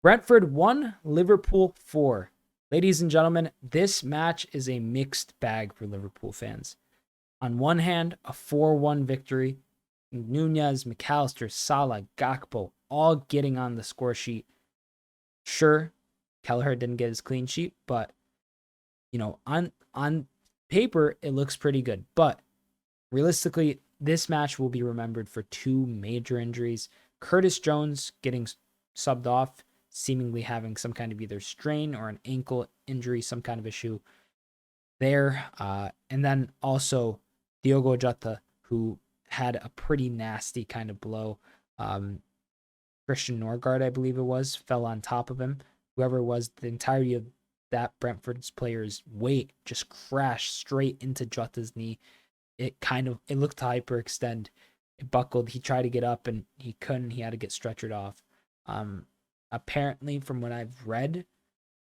Brentford 1, Liverpool 4. Ladies and gentlemen, this match is a mixed bag for Liverpool fans. On one hand, a 4-1 victory. Nunez, McAllister, Salah, Gakpo, all getting on the score sheet. Sure, Kelleher didn't get his clean sheet, but on paper it looks pretty good. But realistically, this match will be remembered for two major injuries. Curtis Jones getting subbed off, seemingly having some kind of either strain or an ankle injury, some kind of issue there. And then also Diogo Jota, who had a pretty nasty kind of blow. Christian Norgaard, I believe it was, fell on top of him. Whoever it was, the entirety of that Brentford's player's weight just crashed straight into Jota's knee. It looked to hyperextend. It buckled. He tried to get up and he couldn't. He had to get stretchered off. Apparently, from what I've read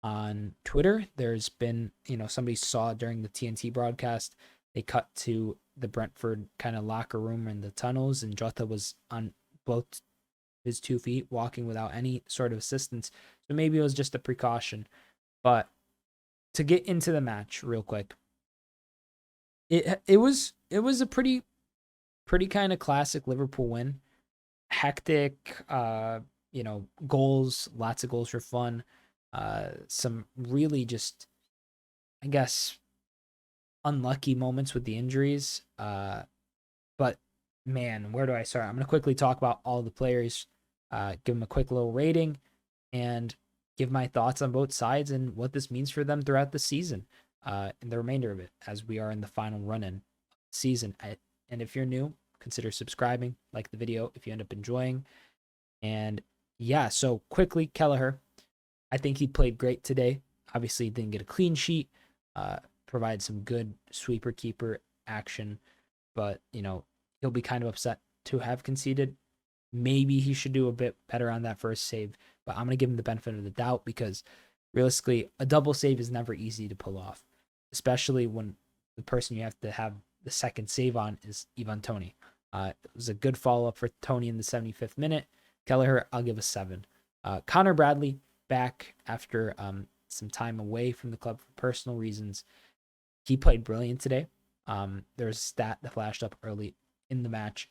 on Twitter, there's been, somebody saw during the TNT broadcast, they cut to the Brentford kind of locker room in the tunnels, and Jota was on both his 2 feet, walking without any sort of assistance. So maybe it was just a precaution. But to get into the match real quick, it was a pretty kind of classic Liverpool win. Hectic, goals, lots of goals for fun. Some really just, I guess, unlucky moments with the injuries. But man, where do I start? I'm going to quickly talk about all the players, give them a quick little rating, and give my thoughts on both sides and what this means for them throughout the season, and the remainder of it, as we are in the final run-in season. And if you're new, consider subscribing, like the video if you end up enjoying. And yeah, so quickly, Kelleher, I think he played great today. Obviously, didn't get a clean sheet, provide some good sweeper keeper action, but he'll be kind of upset to have conceded. Maybe he should do a bit better on that first save, but I'm going to give him the benefit of the doubt because realistically, a double save is never easy to pull off, especially when the person you have to have the second save on is Ivan Toney. It was a good follow-up for Toney in the 75th minute. Kelleher, I'll give a 7. Connor Bradley, back after some time away from the club for personal reasons. He played brilliant today. There's a stat that flashed up early in the match.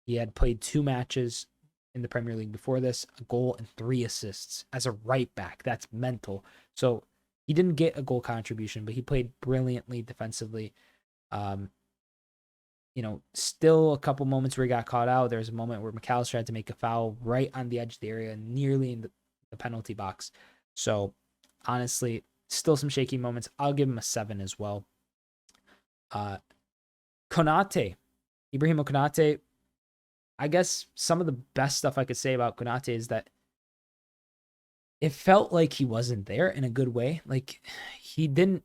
He had played 2 matches in the Premier League before this, a goal and 3 assists as a right back. That's mental. So he didn't get a goal contribution, but he played brilliantly defensively. Still a couple moments where he got caught out. There's a moment where McAllister had to make a foul right on the edge of the area, nearly in the penalty box. So honestly, still some shaky moments. I'll give him a 7 as well. Konate, Ibrahima Konate. I guess some of the best stuff I could say about Konate is that it felt like he wasn't there in a good way. Like he didn't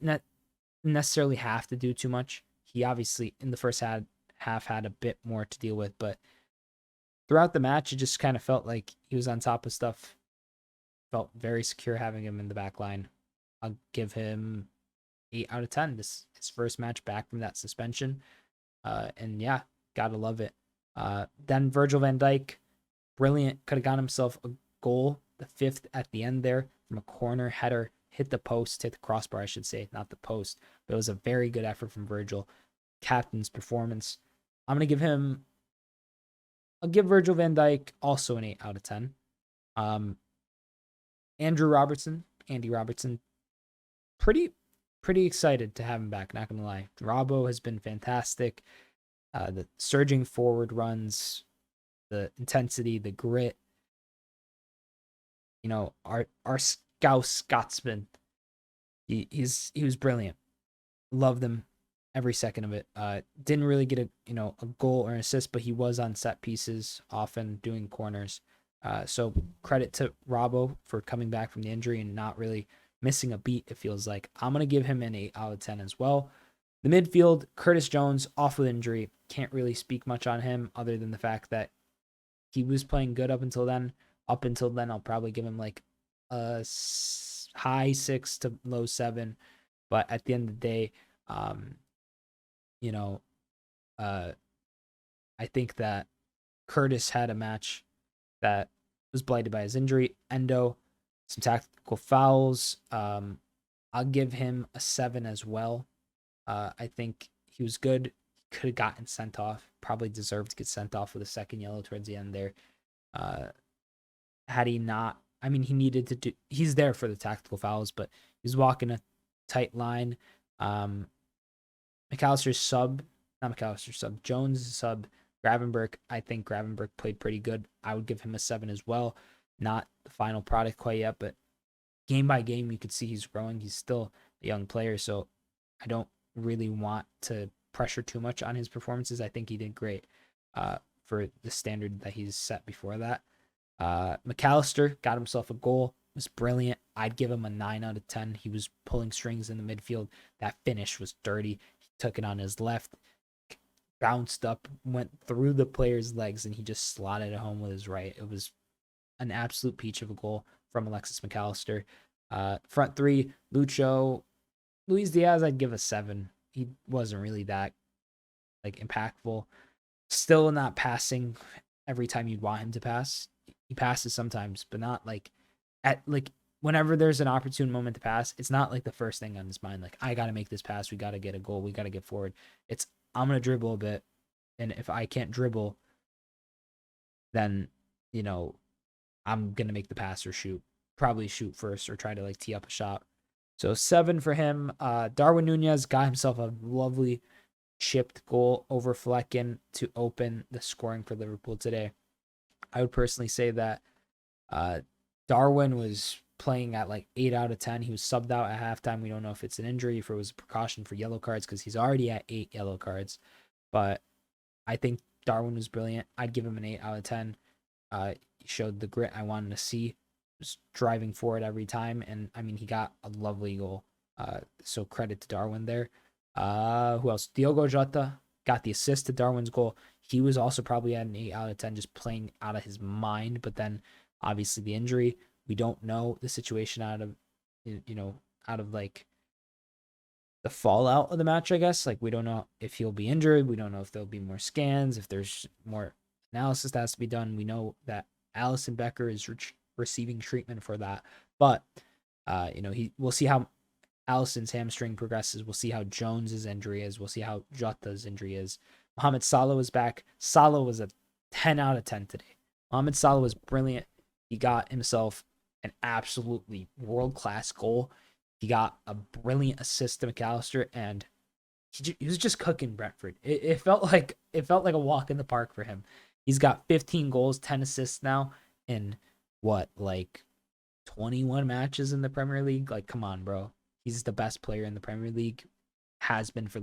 necessarily have to do too much. He obviously in the first half had a bit more to deal with, but throughout the match, it just kind of felt like he was on top of stuff. Felt very secure having him in the back line. I'll give him 8 out of 10. This his first match back from that suspension. And yeah, gotta love it. Then Virgil van Dijk, brilliant. Could have got himself a goal, the 5th at the end there from a corner header. Hit the post, hit the crossbar, I should say, not the post. But it was a very good effort from Virgil. Captain's performance. I'll give Virgil van Dijk also an 8 out of 10. Andy Robertson, pretty excited to have him back, not gonna lie. Robbo has been fantastic. The surging forward runs, the intensity, the grit. Our Scotsman. He was brilliant. Loved him every second of it. Didn't really get a goal or an assist, but he was on set pieces, often doing corners. So credit to Robbo for coming back from the injury and not really missing a beat, it feels like. I'm going to give him an 8 out of 10 as well. The midfield, Curtis Jones, off with injury. Can't really speak much on him other than the fact that he was playing good up until then. Up until then, I'll probably give him like a high 6 to low 7. But at the end of the day, I think that Curtis had a match that was blighted by his injury. Endo, some tactical fouls. I'll give him a 7 as well. I think he was good. He could have gotten sent off. Probably deserved to get sent off with a second yellow towards the end there. Had he not, I mean, he needed to do. He's there for the tactical fouls, but he's walking a tight line. McAllister's sub, not McAllister's sub, Jones' sub, Gravenberch. I think Gravenberch played pretty good. I would give him a 7 as well. Not the final product quite yet, but game by game, you could see he's growing. He's still a young player, so I don't really want to pressure too much on his performances. I think he did great for the standard that he's set before that. McAllister got himself a goal. It was brilliant. I'd give him a 9 out of 10. He was pulling strings in the midfield. That finish was dirty. He took it on his left, bounced up, went through the player's legs, and he just slotted it home with his right. It was an absolute peach of a goal from Alexis McAllister. Front three, Lucho, Luis Diaz, I'd give a 7. He wasn't really that impactful. Still not passing every time you'd want him to pass. He passes sometimes, but not whenever there's an opportune moment to pass, it's not the first thing on his mind. I got to make this pass. We got to get a goal. We got to get forward. It's, I'm going to dribble a bit. And if I can't dribble, then, I'm going to make the pass or shoot. Probably shoot first or try to tee up a shot. So 7 for him. Darwin Nunez got himself a lovely chipped goal over Flecken to open the scoring for Liverpool today. I would personally say that Darwin was playing at 8 out of 10. He was subbed out at halftime. We don't know if it's an injury, if it was a precaution for yellow cards, because he's already at 8 yellow cards. But I think Darwin was brilliant. I'd give him an 8 out of 10. He showed the grit I wanted to see. Was driving forward every time, and I mean, he got a lovely goal. So credit to Darwin there. Who else? Diogo Jota got the assist to Darwin's goal. He was also probably at an 8 out of 10, just playing out of his mind. But then, obviously, the injury. We don't know the situation out of the fallout of the match, I guess. We don't know if he'll be injured. We don't know if there'll be more scans, if there's more analysis that has to be done. We know that Alisson Becker is receiving treatment for that. But, we'll see how Alisson's hamstring progresses. We'll see how Jones's injury is. We'll see how Jota's injury is. Mohamed Salah was back. Salah was a 10 out of 10 today. Mohamed Salah was brilliant. He got himself an absolutely world-class goal. He got a brilliant assist to McAllister, and he was just cooking Brentford. It felt like a walk in the park for him. He's got 15 goals, 10 assists now in 21 matches in the Premier League. Come on, bro. He's the best player in the Premier League. Has been for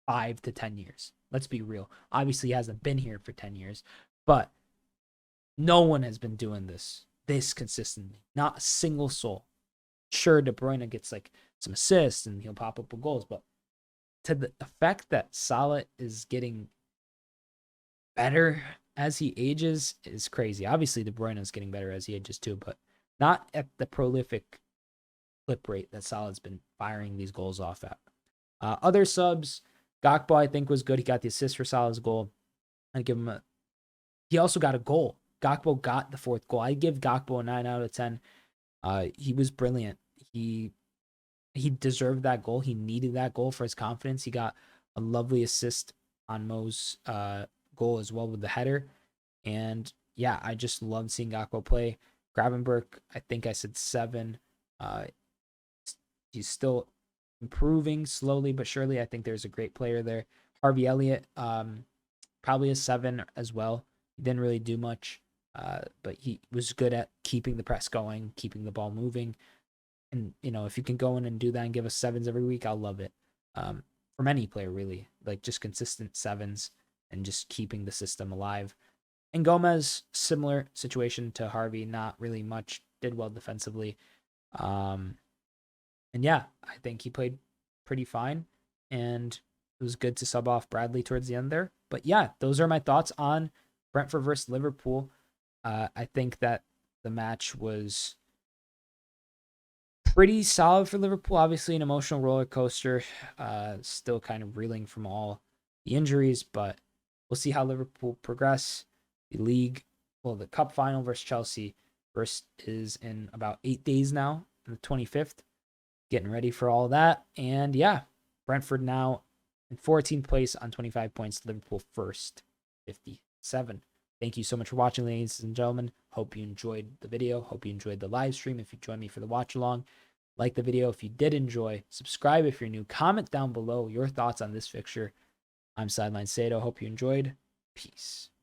5 to 10 years. Let's be real. Obviously, he hasn't been here for 10 years, but no one has been doing this consistently. Not a single soul. Sure, De Bruyne gets some assists and he'll pop up with goals, but to the effect that Salah is getting better as he ages is crazy. Obviously, De Bruyne is getting better as he ages too, but not at the prolific clip rate that Salah's been firing these goals off at. Other subs, Gakpo I think was good. He got the assist for Salah's goal. I'd give him he also got a goal. Gakpo got the 4th goal. I give Gakpo a 9 out of 10. He was brilliant. He deserved that goal. He needed that goal for his confidence. He got a lovely assist on Mo's goal as well with the header. And yeah, I just loved seeing Gakpo play. Gravenberch, I think I said 7. He's still improving slowly but surely. I think there's a great player there. Harvey Elliott, probably a 7 as well. He didn't really do much, but he was good at keeping the press going, keeping the ball moving. And, if you can go in and do that and give us 7s every week, I'll love it. From any player, really. Just consistent 7s and just keeping the system alive. And Gomez, similar situation to Harvey, not really much, did well defensively. And yeah, I think he played pretty fine, and it was good to sub off Bradley towards the end there. But yeah, those are my thoughts on Brentford versus Liverpool. I think that the match was pretty solid for Liverpool. Obviously, an emotional roller coaster. Still kind of reeling from all the injuries, but we'll see how Liverpool progress. The league well, the cup final versus Chelsea first is in about 8 days now, the 25th. Getting ready for all that. And yeah, Brentford now in 14th place on 25 points. Liverpool first, 57. Thank you so much for watching, ladies and gentlemen. Hope you enjoyed the video. Hope you enjoyed the live stream. If you joined me for the watch along, like the video if you did enjoy. Subscribe if you're new. Comment down below your thoughts on this fixture. I'm Sideline Sato. Hope you enjoyed. Peace.